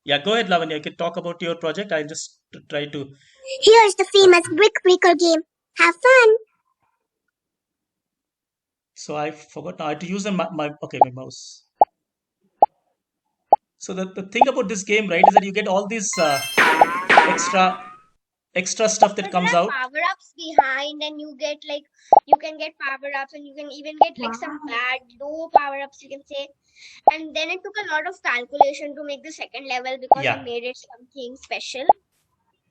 Yeah, go ahead, Lavanya. You can talk about your project. I'll just try to. Here's the famous Brick Breaker game. Have fun! So I forgot now. I had to use my mouse. So the thing about this game, right, is that you get all these extra extra stuff that But there comes are out. power ups behind, and you get like you can get power ups, and you can even get like some bad low power ups, you can say. And then it took a lot of calculation to make the second level because I Yeah, made it something special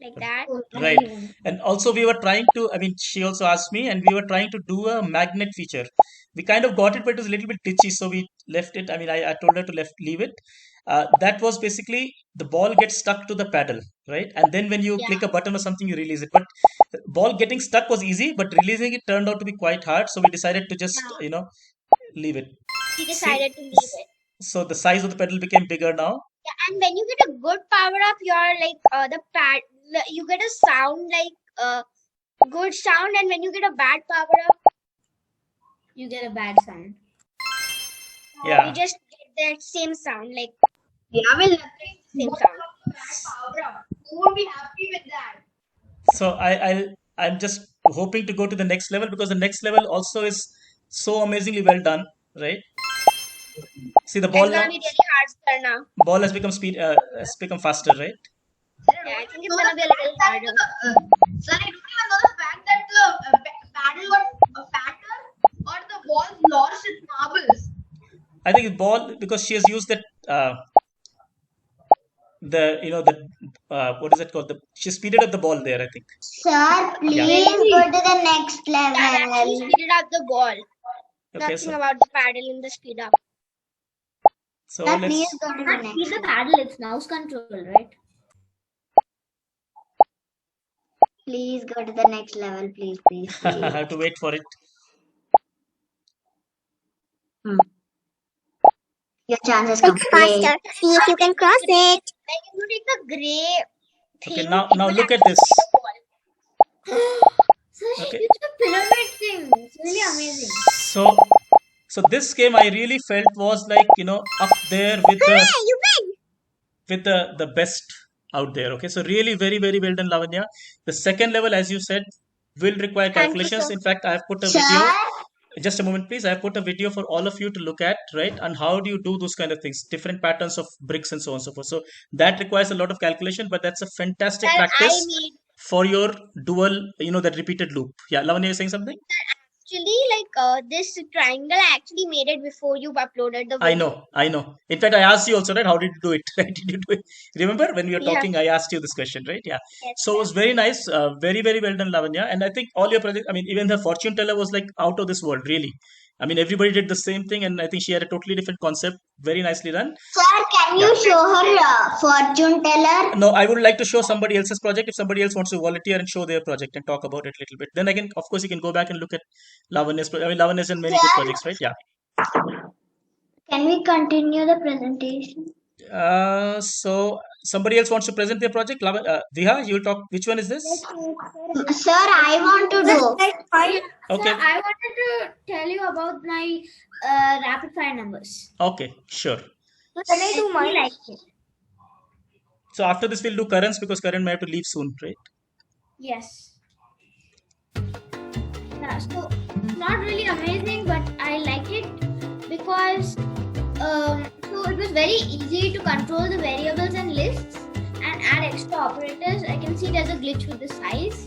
like that. right. And also we were trying to. I mean, she also asked me, and we were trying to do a magnet feature. We kind of got it, but it was a little bit ditchy, so we left it. I mean, I told her to leave it. That was basically the ball gets stuck to the paddle, right? And then when you Yeah, click a button or something, you release it. But ball getting stuck was easy, but releasing it turned out to be quite hard. So we decided to just, yeah. leave it. We See, decided to leave it. so the size of the pedal became bigger now. Yeah, and when you get a good power up, you're like the pad. You get a sound like good sound, and when you get a bad power up, You get a bad sound. you Yeah. just get that same sound like Yeah, well, same sound. power up. Who would be happy with that? So I'm just hoping to go to the next level because the next level also is so amazingly well done, right? See the It's ball gonna now. be really hard sir now. Ball has become faster, right? Yeah, I think it's gonna be a little harder. Sir, I don't even know the fact that the paddle got fatter or the ball lost its marbles. I think ball because she has used that the the what is it called? She speeded up the ball there, I think. Sir, Yeah. please go to the next That actually level. speeded up the ball. Okay, Nothing about the paddle in the speed up. so Sir, let's. please go to the Not next see the level. paddle, it's mouse control, right? Please go to the next level, please, please, I please. have to wait for it. Your chance is complete. It's faster. See if you can cross it. Like if you take the gray Okay, thing, now it now will look at actually this. hit the ball. So she Okay. used a pyramid thing. It's really amazing. So this game I really felt was like up there with the Hooray, you win! with the best out there. Okay, so really very well done, Lavanya. The second level, as you said, will require Thank you, calculations. sir. In fact, I have put a Sir, video. Just a moment, please. I have put a video for all of you to look at, right? And how do you do those kind of things, different patterns of bricks and so on and so forth. So that requires a lot of calculation, but that's a fantastic Well, I practice made for your dual, that repeated loop. Yeah, Lavanya, you're saying something? actually like this triangle. I actually made it before you uploaded the I video. know, I know. In fact, I asked you also, right? How did you do it? Right? Did you do it? Remember when we were Yeah. talking? I asked you this question, right? Yeah. Yes, So it was very nice, very well done, Lavanya. And I think all your projects. I mean, even the fortune teller was like out of this world, really. I mean, everybody did the same thing, and I think she had a totally different concept. Very nicely done. sir, can you show her fortune teller? No, I would like to show somebody else's project. If somebody else wants to volunteer and show their project and talk about it a little bit, then I can, of course, you can go back and look at Lavanya's. I mean, Lavanya's and many good Sir, projects, right? Yeah. can we continue the presentation? So somebody else wants to present their project. Viha, you'll talk. Which one is this? Sir, I want to do. Okay. So I wanted to tell you about my rapid fire numbers. Okay, sure. Can I do mine? Like it. So after this, we'll do Karan's because Karan may have to leave soon, right? Yes. Yeah, so not really amazing, but I like it because so it was very easy to control the variables and lists and add extra operators. I can see there's a glitch with the size,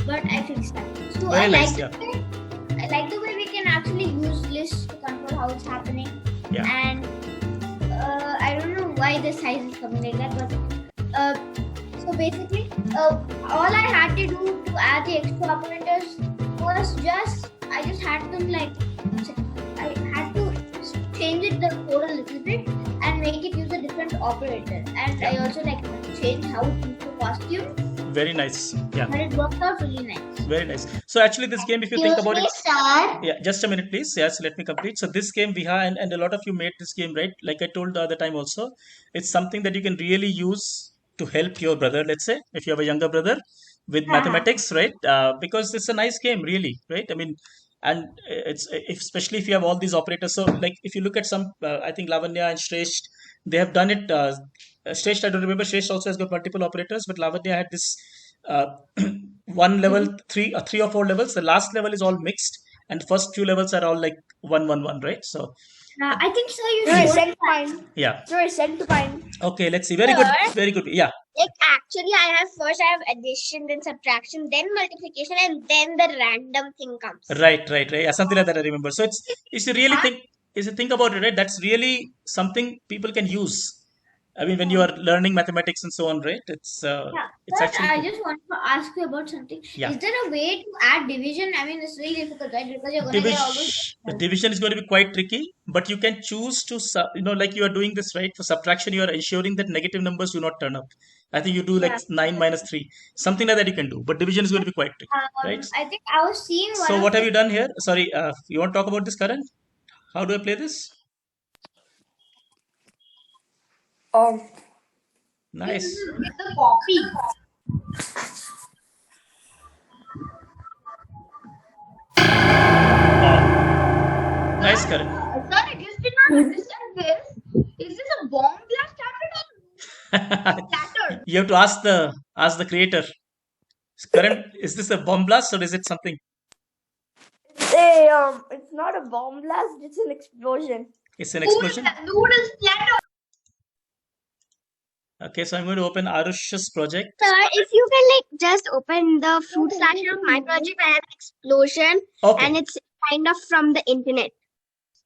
but I fixed that. So Very I nice, like yeah. I like the way we can actually use lists to control how it's happening. Yeah. And I don't know why the size is coming like that, but so basically, all I had to do to add the extra operators was I just had them like I had to change it the code a little bit and make it use a different operator. And I also like change how it used the costume, Very nice. Yeah. but it worked out really nice. Very nice. So actually, this game, if you think about it, sir. yeah, just a minute, please. Yes, let me complete. So this game, Viha, and a lot of you made this game, right? Like I told the other time also, it's something that you can really use to help your brother, let's say, if you have a younger brother with mathematics, right? Because it's a nice game, really, right? I mean, and especially if you have all these operators. So like if you look at some, I think Lavanya and Shresh, they have done it Shresh, I don't remember. Shresh also has got multiple operators, but Lavanya had this uh, one level, three or four levels. The last level is all mixed, and the first few levels are all like 1, 1, 1, right? So, I think so. You Sir, should. send to mine. yeah. Sir, send to mine. Okay, let's see. Very good. Sir? Very good. Yeah. Like actually, I have addition, then subtraction, then multiplication, and then the random thing comes. Right. Yeah, something like that I remember. So it's you really think is you think about it, right? That's really something people can use. I mean, when you are learning mathematics and so on, right? It's Yeah. Sir, actually I good. just want to ask you about something. Yeah. Is there a way to add division? I mean, it's really difficult, right? Because you're gonna get all those. The division is going to be quite tricky, but you can choose to like you are doing this, right? For subtraction, you are ensuring that negative numbers do not turn up. I think you do like Yeah. 9 minus 3, something like that you can do. But division is going to be quite tricky, right? I think I was seeing one So of what have you done here? Sorry, you want to talk about this, Karan? How do I play this? Nice. with the copy. Wow. Nice, Karan. Sir, I just did not understand this. Is this a bomb blast happened or shattered? You have to ask the creator. Karan, is this a bomb blast or is it something? It's not a bomb blast. It's an explosion. It's an explosion. Noodles splatter. Okay, so I'm going to open Arush's project. Sir, if you can like just open the fruit slasher of my project, I have an explosion, Okay. and it's kind of from the internet.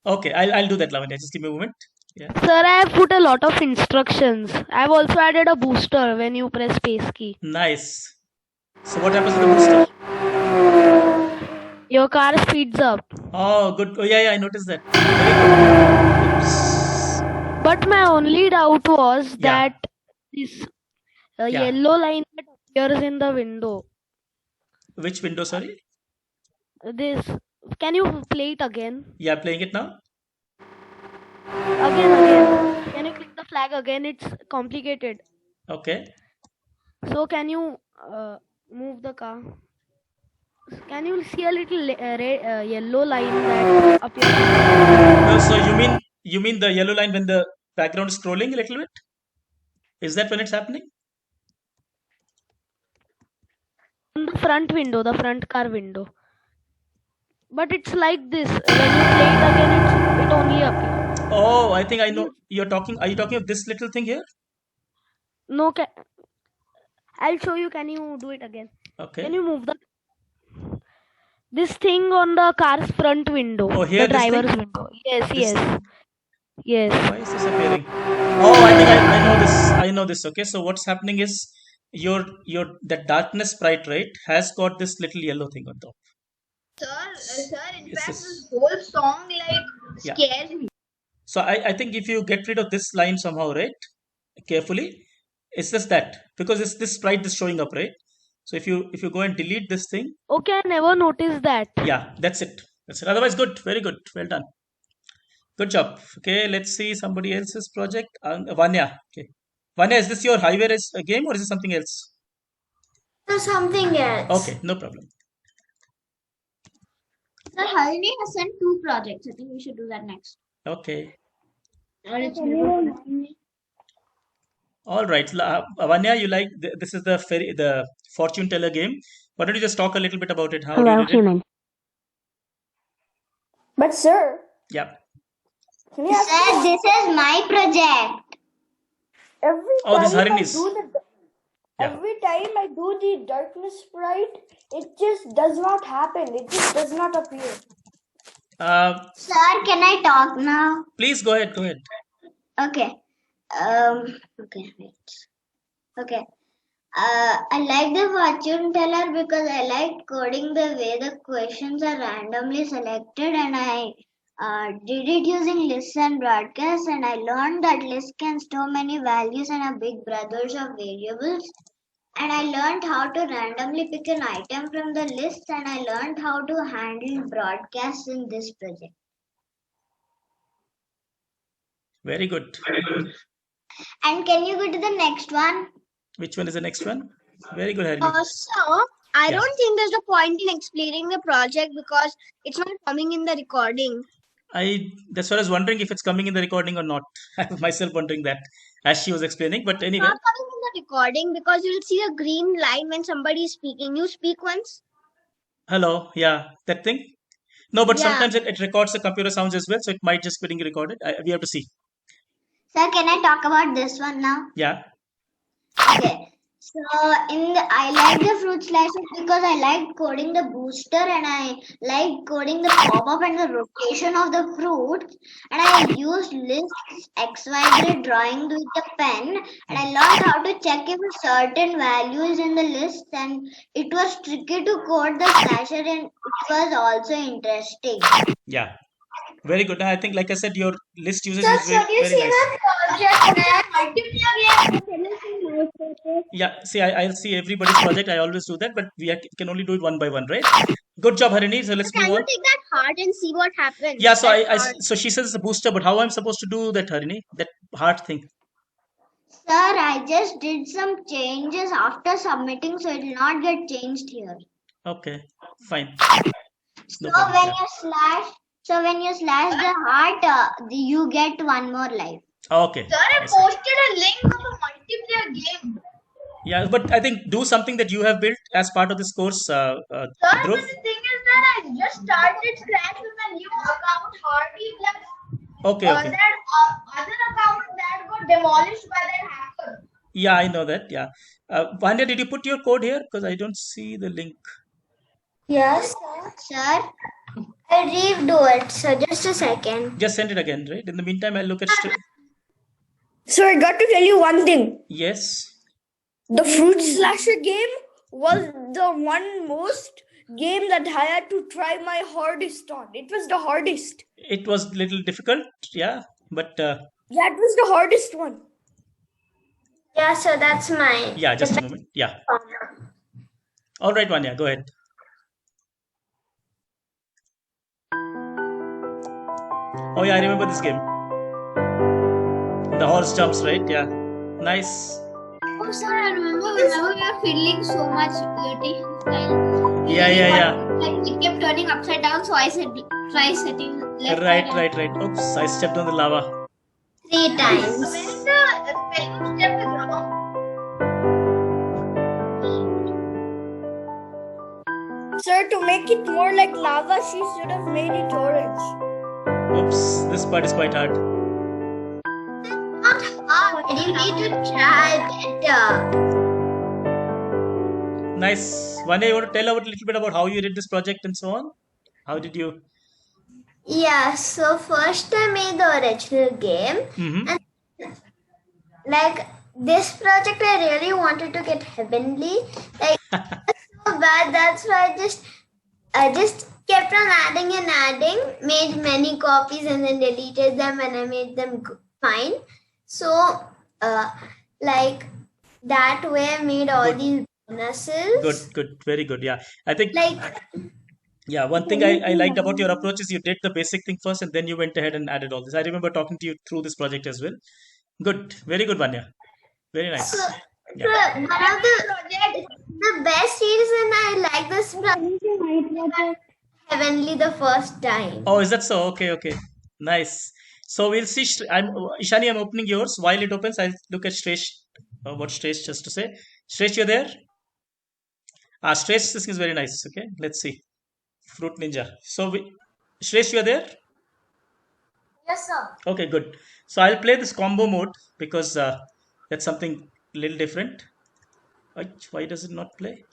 Okay, I'll do that, Lavanya. Just give me a moment. Yeah. Sir, I have put a lot of instructions. I've also added a booster when you press space key. Nice. So what happens to the booster? Your car speeds up. Oh, good. Oh, yeah, I noticed that. Very good. Oops. But my only doubt was Yeah. that this Yeah. yellow line that appears in the window. Which window, sorry? This. Can you play it again? Yeah, playing it now. Again. Can you click the flag again? It's complicated. Okay. So can you move the car? Can you see a little yellow line that appears? No, so you mean the yellow line when the background is scrolling a little bit? Is that when it's happening? On the front window, the front car window. But it's like this. When you play it again, it only appears. Oh, I think I know. Are you talking of this little thing here? No, I'll show you. Can you do it again? Okay. Can you move this thing on the car's front window? Oh, here, the this thing? driver's window. Yes, This thing? yes. Why is this appearing? Oh, I think I know this. I know this. Okay, so what's happening is your that darkness sprite, right, has got this little yellow thing on top. Sir, in Yes, fact, yes. this whole song Yeah. scares me. So I think if you get rid of this line somehow, right, carefully, it's just that because it's this sprite is showing up, right? So if you go and delete this thing, Okay, I never noticed that. yeah, that's it. That's it. Otherwise, good, very good, well done, good job. Okay, let's see somebody else's project. Vanya. Okay, Vanya, is this your highway race game or is it something else? So something else. Okay, no problem. Sir, Harini has sent 2 projects. I think we should do that next. Okay. Or it's never happened. All right, Vanya, you like this is the fortune teller game. Why don't you just talk a little bit about it? How you did it? But sir, Yeah. can you ask Sir, this is my project. every Oh, this is time I Harini's. do the Yeah. every time I do the darkness sprite, it just does not happen. It just does not appear. Sir, can I talk now? Please go ahead. Go ahead. Okay. Okay, wait. Okay. I like the fortune teller because I like coding the way the questions are randomly selected, and I did it using lists and broadcasts, and I learned that lists can store many values and are big brothers of variables. And I learned how to randomly pick an item from the list, and I learned how to handle broadcasts in this project. Very good. And can you go to the next one? Which one is the next one? Very good, Harini. So, I Yeah. don't think there's a point in explaining the project because it's not coming in the recording. That's what I was wondering if it's coming in the recording or not. I was myself wondering that. as she was explaining. But anyway, Not coming in the recording because you'll see a green line when somebody is speaking. You speak once. hello, yeah, that thing. No, but Yeah. sometimes it records the computer sounds as well, so it might just be being recorded. We have to see. Sir, can I talk about this one now? Yeah. Okay. So I like the fruit slices because I like coding the booster and I like coding the pop-up and the rotation of the fruits. And I used lists XYZ drawing with the pen and I learned how to check if a certain value is in the list, and it was tricky to code the slasher and it was also interesting. Yeah. Very good. I think, like I said, your list usage Sir, is very, have you very seen nice. a project multiplayer game? Yeah, see, I see everybody's project. I always do that, but can only do it one by one, right? Good job, Harini. So let's Can move you on. take that heart and see what happens? Yeah, so That heart. so she says it's a booster, but how I'm supposed to do that, Harini? That heart thing. Sir, I just did some changes after submitting, so it will not get changed here. Okay, fine. So No problem. when Yeah. you slash the heart, you get one more life. Okay. Sir, I I see. posted a link of a multiplayer game. Yeah, but I think do something that you have built as part of this course, Sir, but Dhruv. the thing is that I just started scratch with a new account, Hardy Plus. Okay, okay. That other account that got demolished by that hacker. Yeah, I know that. Yeah. Vanya, did you put your code here? Because I don't see the link. Yes. Sir, I redo it. So just a second. Just send it again, right? In the meantime, I'll look at. So I got to tell you one thing. Yes. The Fruit Slasher game was the one most game that I had to try my hardest on. It was the hardest. It was little difficult, yeah, but Yeah, it was the hardest one. Yeah, so that's mine. yeah, just a moment. Yeah. All right, Vanya, go ahead. Oh yeah, I remember this game. The horse jumps, right? Yeah. Nice. Oh, sir, I remember whenever we were feeling so much irritation style. Yeah. Like it kept turning upside down, so I said try setting left. Right. Oops, I stepped on the lava. 3 times. When the spelling step is wrong. Sir, to make it more like lava, she should have made it orange. Oops, this part is quite hard. Not hard. You need to try better. Nice. Vanya, you want to tell a little bit about how you did this project and so on? How did you? Yeah, so first I made the original game. Mm-hmm. Like this project, I really wanted to get heavenly. Like so bad. That's why I just kept on adding, made many copies and then deleted them, and I made them fine. So, like that way, I made all Good. these bonuses. Good. Very good. Yeah. I think, Like yeah, one thing I liked about your approach is you did the basic thing first and then you went ahead and added all this. I remember talking to you through this project as well. Good. Very good, Vanya. Very nice. so, Yeah. one of the best reason I like this project is I got heavenly the first time. Oh, is that so? Okay. Nice. So we'll see. Ishani, I'm opening yours. While it opens, I'll look at Shresh. What Shresh just to say. Shresh, you're there? Shresh, this is very nice. Okay. Let's see. Fruit Ninja. So, Shresh, you're there? Yes, sir. Okay, good. So I'll play this combo mode because that's something a little different. Why does it not play?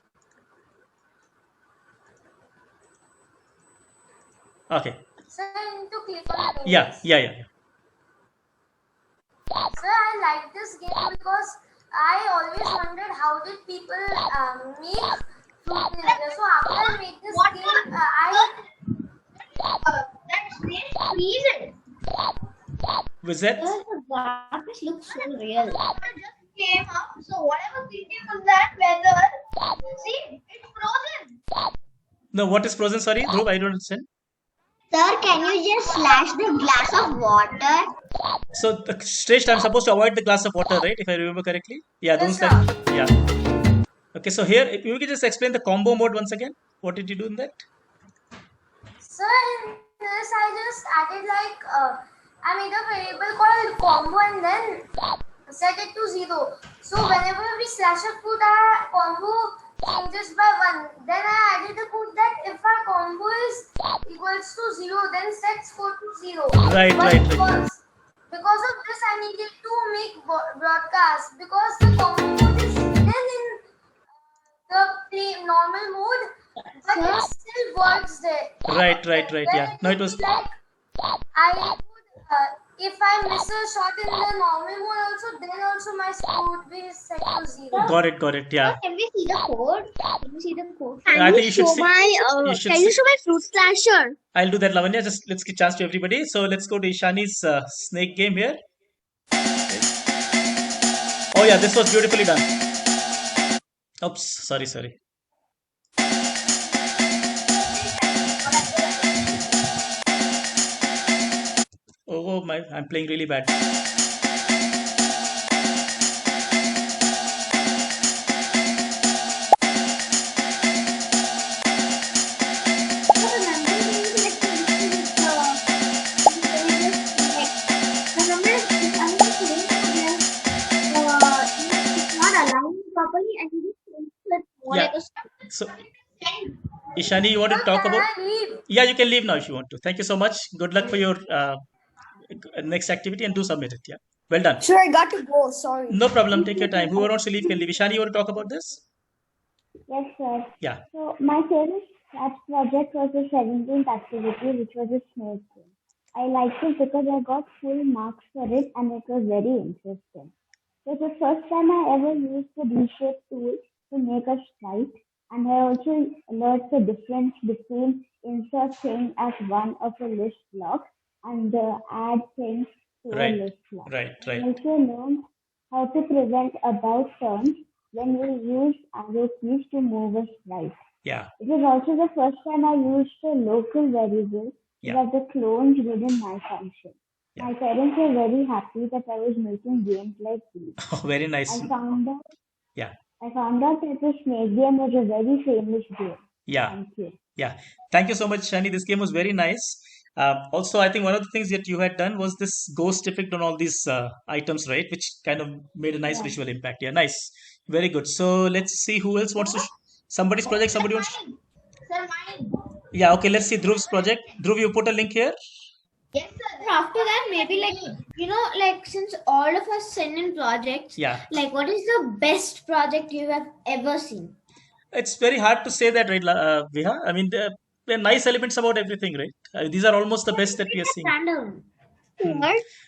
Okay. Sir, I need to click on it. Yeah. Sir, I like this game because I always wondered how did people make Fruit Ninja. So after I made this game, that's really reason. Was that? The graphics look so real. Water just came up, so whatever thinking was that weather, see, it's frozen. No, what is frozen? Sorry, Dhruv, I don't understand. Sir, can you just slash the glass of water? So, Shresh, I'm supposed to avoid the glass of water, right? If I remember correctly. Yeah, don't Yes, slash. Yeah. Okay, so here, if you could just explain the combo mode once again. What did you do in that? So in this, I just added like I made a variable called combo and then set it to 0. So whenever we slash a food, our combo changes by 1. Then I added a code that if our combo is equals to 0, then set score to 0. Right, But right, right. because of this, I needed to make broadcast because the combo mode is hidden in the normal mode, but it still works there. Right, right, right. Then Yeah. No, it will was be like I would, if I miss a shot in the normal mode also, then also my score would be set to 0. got it, got it. Yeah. Can we see the code? Can we see the code? I think you should see. You should Can you see. show my fruit slasher? I'll do that, Lavanya. Just let's give chance to everybody. So let's go to Ishani's snake game here. Oh yeah, this was beautifully done. Oops, sorry, sorry. Oh my, I'm playing really bad. Yeah. So, Ishani, you want to talk about? Can I leave? Yeah, you can leave now if you want to. Thank you so much. Good luck for your next activity and do submit it. Yeah. Well done. Sure, I got to go. Sorry. No problem. Take your time. Whoever wants to leave can leave. Ishani, you want to talk about this? Yes, sir. Yeah. So my favorite stats project was the 17th activity, which was a snake game. I liked it because I got full marks for it and it was very interesting. It was the first time I ever used the D-shape tool to make a sprite, and I also learned the difference between insert thing as one of a list block and the add things to a Right. list block. Right. I Right. also learned how to prevent about turns when we use arrow keys to move a sprite. Yeah. It was also the first time I used a local variable Yeah. that the clones within my function. Yeah. My parents were very happy that I was making games like these. Oh, very nice. I found out Yeah. that the snake game was a very famous game. Yeah. Thank you. Yeah. Thank you so much, Shani. This game was very nice. Also, I think one of the things that you had done was this ghost effect on all these items, right? Which kind of made a nice Yeah. visual impact. Yeah, nice. Very good. So let's see who else wants to. Somebody's project. Somebody wants. Sir, mine. Yeah. Okay. Let's see Dhruv's project. Dhruv, you put a link here. Yes, sir. After that, maybe like since all of us send in projects, Yeah. like what is the best project you have ever seen? It's very hard to say that, right, Viha? I mean, there are nice elements about everything, right? These are almost the best that we are seeing. Random.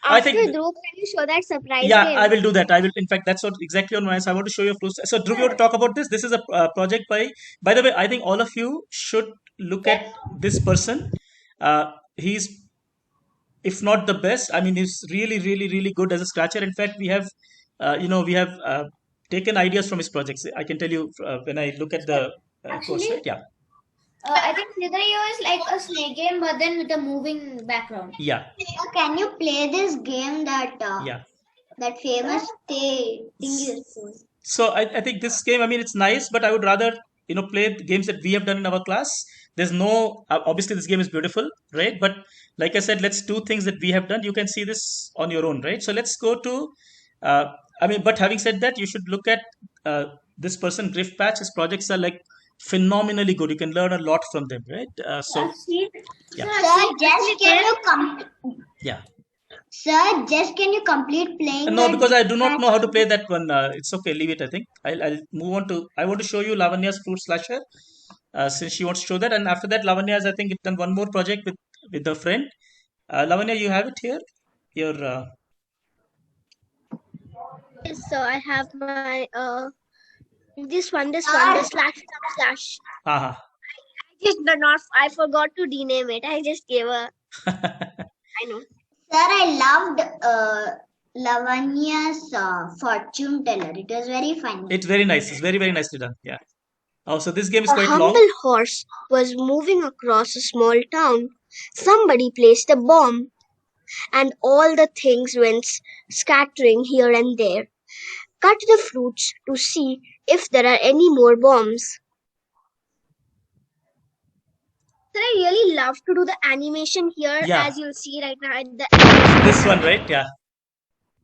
I think. Dhruv, can you show that surprise Yeah, game? I will do that. I will. In fact, that's what exactly on my. So I want to show you a flow. So, Dhruv, you want to talk about this? This is a project by. By the way, I think all of you should look at this person. He's, if not the best, I mean, he's really, really, really good as a scratcher. In fact, we have, we have taken ideas from his projects. I can tell you when I look at the course, Actually, right? Yeah, I think Scenario is like a snake game, but then with a moving background. yeah, Can you play this game that yeah. that famous thing you told? So I think this game, I mean, it's nice, but I would rather, play the games that we have done in our class. There's no, obviously this game is beautiful, right? But like I said, let's do things that we have done. You can see this on your own, right? So let's go to, but having said that, you should look at this person, Griff Patch. His projects are like phenomenally good. You can learn a lot from them, right? So, yeah, Sir, just can you yeah. Sir, just can you complete playing No, that because I do not know how to play that one. It's okay, leave it. I think I'll move on to. I want to show you Lavanya's fruit slasher, since she wants to show that, and after that, Lavanya has, I think, done one more project with a friend. Lavanya, you have it here. Your Yes, so I have my this one, the slash. haha. Just but not. I forgot to rename it. I just gave a. I know. Sir, I loved Lavanya's fortune teller. It was very funny. It's very nice. It's very, very nicely done. Yeah. Oh, so this game is A quite humble long. horse was moving across a small town. Somebody placed a bomb, and all the things went scattering here and there. Cut the fruits to see if there are any more bombs. Sir, I really love to do the animation here, Yeah. as you'll see right now at the animation. This one, right? Yeah.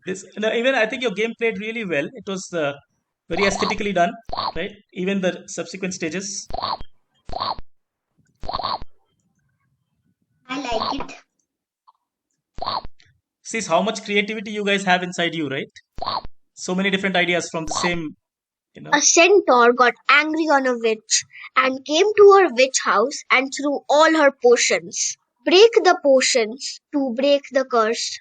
This no, even I think your game played really well. It was very aesthetically done, right? Even the subsequent stages. I like it. See how much creativity you guys have inside you, right? So many different ideas from the same, you know. A centaur got angry on a witch and came to her witch house and threw all her potions. Break the potions to break the curse.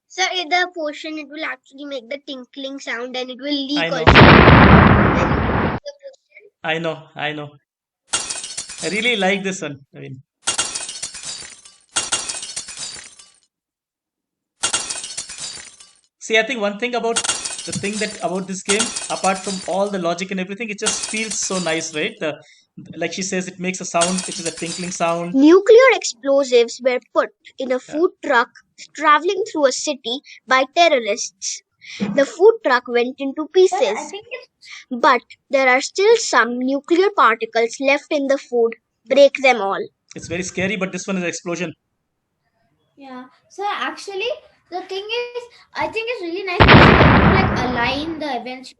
So in the potion, it will actually make the tinkling sound and it will leak I know. also. The potion. I know. I know. I really like this one. I mean, see, I think one thing about the thing that about this game, apart from all the logic and everything, it just feels so nice, right? Like she says, it makes a sound, which is a tinkling sound. Nuclear explosives were put in a Yeah. food truck traveling through a city by terrorists. The food truck went into Sir, I pieces, think it's but there are still some nuclear particles left in the food. Break them all. It's very scary, but this one is an explosion. yeah. So actually, the thing is, I think it's really nice to like align the events.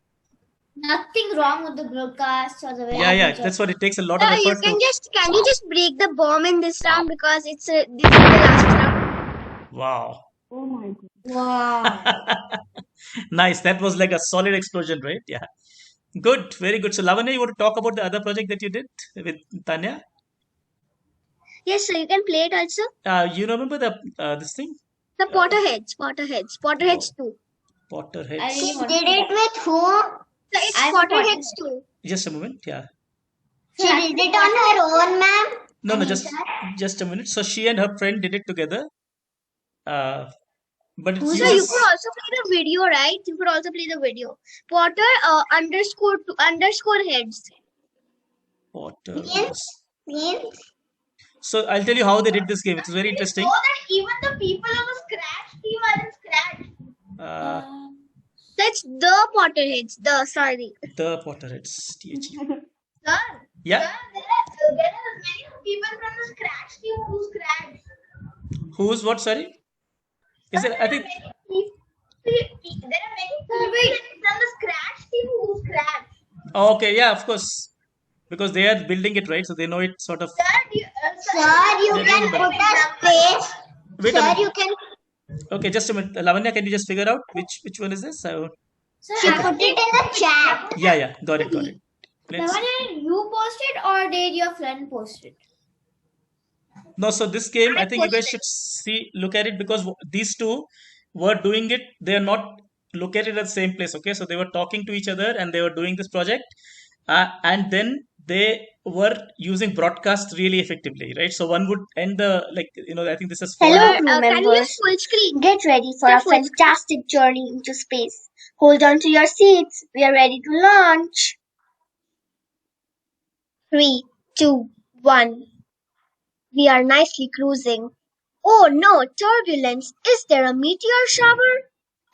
Nothing wrong with the broadcast or the way Yeah, it yeah. is. That's what it takes a lot of You effort can to. can you just break the bomb in this round because this is the last round. Wow. Oh my god. Wow. Nice. That was like a solid explosion, right? Yeah. Good. Very good. So, Lavanya, you want to talk about the other project that you did with Tanya? Yes, so you can play it also. You remember the this thing? The Potterheads 2. I Potterheads. She really want did to. it with whom? So it's I'm Potterheads 2. Just a moment. Yeah. She did it on her own, ma'am. No, no. Just a minute. So she and her friend did it together. But it So you uses could also play the video, right? You could also play the video. Potter underscore heads. Potter. Means So I'll tell you how they did this game. It's very interesting. Know that even the people of the Scratch team are in Scratch. Uh, That's the Potterheads. the Potterheads. THE. Sir, Yeah. sir, there are many people from the Scratch team who Scratch. Who's what? Sorry. Is it? I think. There are many people from the Scratch team who Scratch. Oh, okay. Yeah. Of course. Because they are building it, right? So they know it sort of. Sir, sir, you Yeah, can remember. put a space. Wait a Sir, minute. you can Okay, just a minute. Lavanya, can you just figure out which one is this? So, she put it in the chat. yeah, yeah. Got it. Got it. Let's. Lavanya, you posted or did your friend post it? No, so this game, I think you guys should look at it because these two were doing it. They are not located at the same place. Okay, so they were talking to each other and they were doing this project, and then they were using broadcast really effectively, right? So one would end the I think this is Hello, four. crew members. Full screen. Get ready for a fantastic journey into space. Hold on to your seats. We are ready to launch. 3, 2, 1. We are nicely cruising. Oh no, turbulence! Is there a meteor shower?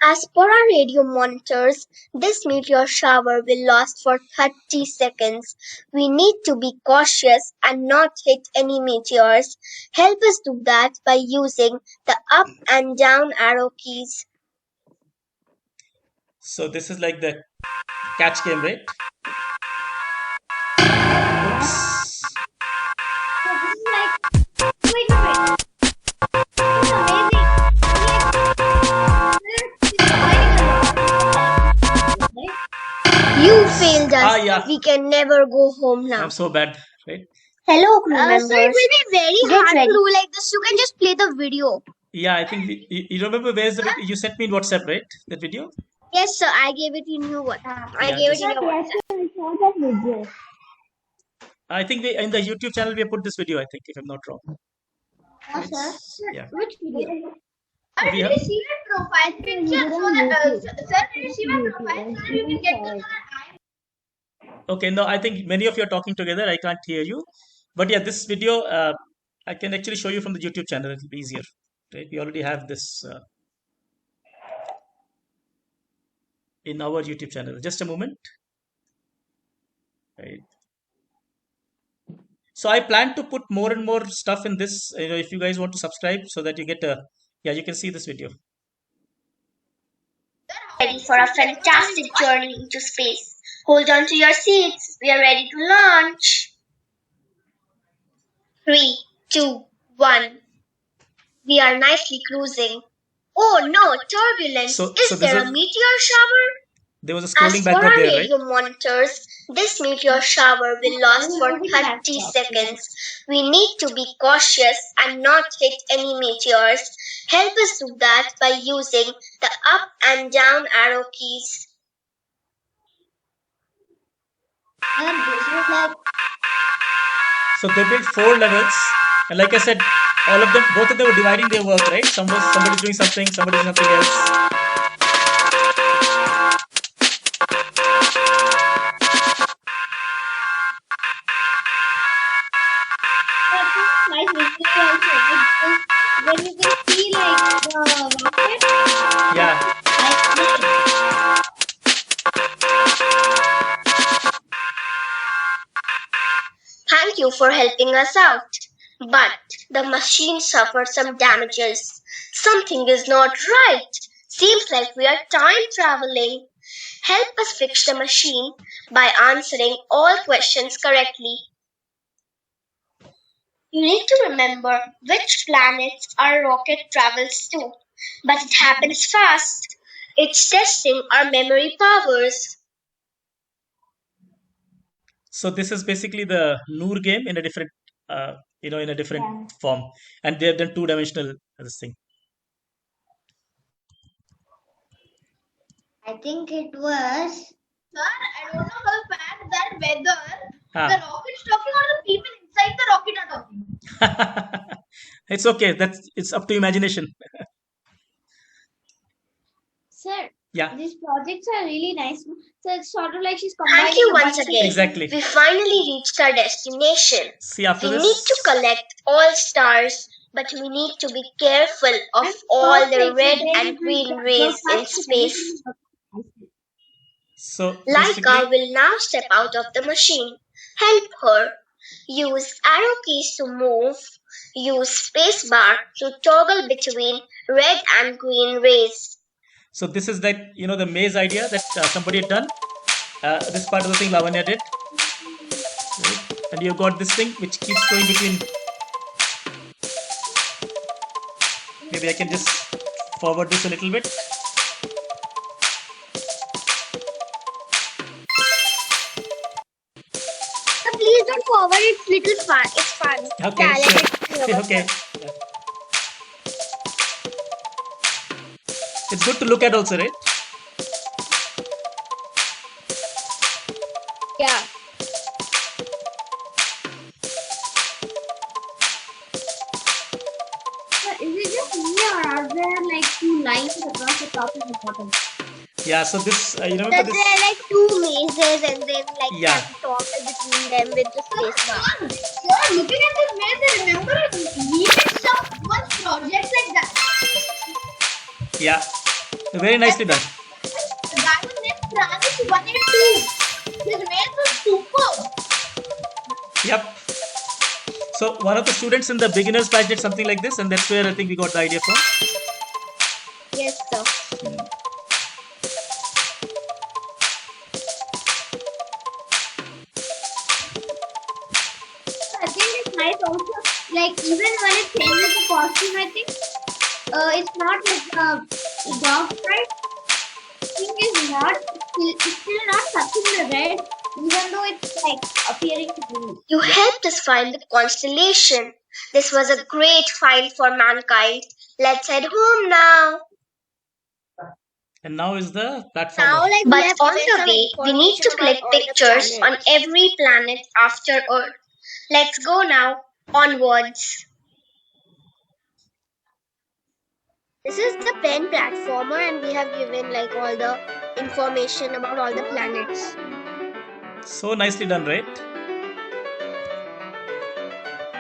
As per our radio monitors, this meteor shower will last for 30 seconds. We need to be cautious and not hit any meteors. Help us do that by using the up and down arrow keys. So this is like the catch game, right? Oops. So this is like, wait. It's amazing. You failed us. Yeah. We can never go home now. I'm so bad, right? Hello, crew members. So it will be very hard ready. to do like this. You can just play the video. Yeah, I think you remember where's the video? You sent me in WhatsApp, right? That video? Yes, sir. I gave it in your what? I Yeah, gave it just- in your Yes, WhatsApp. I saw that video. I think in the YouTube channel we have put this video. I think if I'm not wrong. Yeah. Which video? We Did have- you see my profile picture? So that, sir, did you see my profile so that you can get this on Okay, no, I think many of you are talking together. I can't hear you. But yeah, this video I can actually show you from the YouTube channel. It'll be easier, right? We already have this in our YouTube channel. Just a moment. Right. So I plan to put more and more stuff in this. If you guys want to subscribe, so that you get a Yeah, you can see this video. Ready for a fantastic journey into space. Hold on to your seats. We are ready to launch. 3, 2, 1. We are nicely cruising. Oh no, turbulence. So Is this there was a meteor shower? there was a As scrolling for our backward there, right? radio monitors, this meteor shower will last for 30 seconds. We need to be cautious and not hit any meteors. Help us do that by using the up and down arrow keys. And this is like So they built 4 levels, and like I said, all of them, both of them were dividing their work, right? Somebody's doing something, somebody's doing something else. Nice visual also, right? Because when you can see like the rocket, Yeah. Thank you for helping us out. But the machine suffered some damages. Something is not right. Seems like we are time traveling. Help us fix the machine by answering all questions correctly. You need to remember which planets our rocket travels to, but it happens fast. It's testing our memory powers. So this is basically the Noor game in a different, in a different Yeah. form, and they have done two-dimensional this thing. I think it was sir, I don't know for the fact that whether Ah. the rocket's talking or the people inside the rocket are talking. It's okay. It's up to imagination. Sir, Yeah, these projects are really nice. So it's sort of like she's combining Thank you a once bunch of again. exactly. We finally reached our destination. See, after We this, need to collect all stars, but we need to be careful of And all the perfect, red very and good green job. rays Your in facts and space. everything was nice. so Laika basically, will now step out of the machine. Help her. Use arrow keys to move. Use spacebar to toggle between red and green rays. so this is that the maze idea that somebody had done. This part of the thing Lavanya did, right? And you got this thing which keeps going between. Maybe I can just forward this a little bit. Please don't forward. It's little fun. It's fun. Okay, sure. Okay. Yeah. It's good to look at also, right? Yeah. Sir, is it just me or are there like two lines across the top and the bottom? Yeah. So this, you remember There this? are like two mazes and then like Yeah. have to toggle between them with the spacebar. Sir, looking at this maze, I remember we did some one project like that. Yeah. Very nicely done. The guy was named Pranish 182. His maze was superb. Yep. So one of the students in the beginners batch did something like this, and that's where I think we got the idea from. Yes, sir. I think it's nice also. Like even when it changes the costume, I think it's not like the dog right. Thing is not it's still not touching the red, even though it's like appearing to blue. You helped us find the constellation. This was a great find for mankind. Let's head home now. And now is the platform. But on the way, we need to click pictures on every planet after Earth. Let's go now. Onwards. This is the pen platformer, and we have given like all the information about all the planets. So nicely done, right?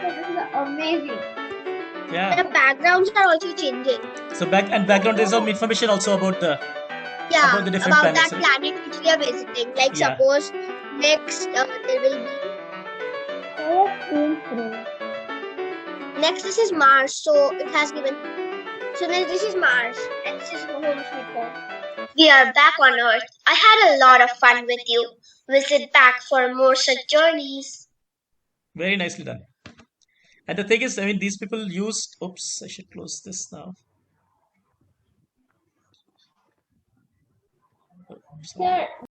This is amazing. Yeah. The backgrounds are also changing. So background there's some information also about the Yeah, About the different about planets, that right? planet which we are visiting. Like Yeah. suppose next there will be next this is Mars, so it has given Sunil, this is Mars, and this is Home Sweet Home. We are back on Earth. I had a lot of fun with you. Visit back for more such journeys. Very nicely done. And the thing is, I mean, these people use. Oops, I should close this now. Here,